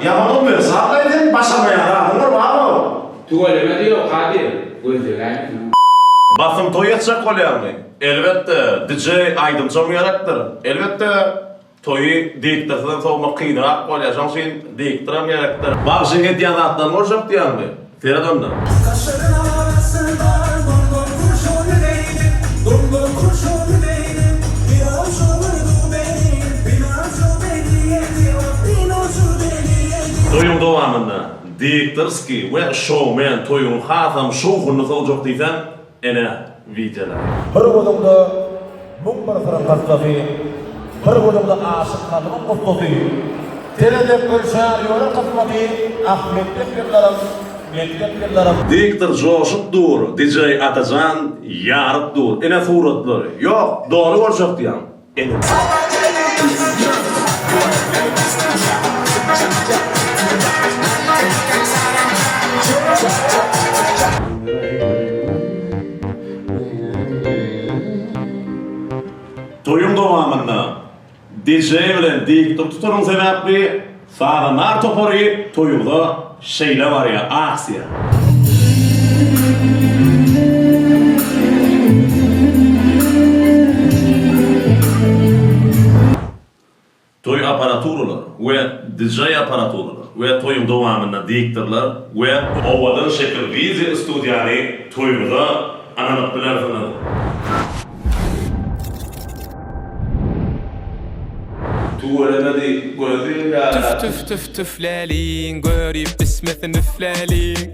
Yaman olmuyor. Sağdaydın başamaya. Bunlar var mı? Tuvaleme diyor Kadir. Gözlerini. Basım toy yatacak olayamı. Elbette DJ Aydın çamıyaraktır. Elbette toyu diktirden soğumak kıyınarak olayacağım şeyin diktiremeyeraktır. Bazı hediyen atlan olacak diyen mi? Feridun'da. Kaşların arasında dondon kurşun değilim, dondon kurşun değilim. Biraz olurdu benim, biraz o beni yedi, biraz o beni yedi. Toyun devamında diktirski ve showman toyun hatam şovunu olacak diysen ene videolar. Her odamda mumbar sıra kastafi, her odamda aşık kadının kustufi. Teredek bir şariyora kasmati, ahmetlik birlerim, mektep birlerim. Diktir coşup dur, DJ Atacan yarıp dur. Ene suratları. Yok, doğru olacak diyen. Ene. Toyun devamında DJ bilen diktir tuturun sebepli sağlanar topori toyumda şeyle var ya aksiya. Toy aparaturalar ve DJ aparaturalar ve toyun devamında diktirler ve ovadan şekil vize stüdyani toyumda ananıklar falan. تف تف تف تف لالين قريب بسمة نفلالين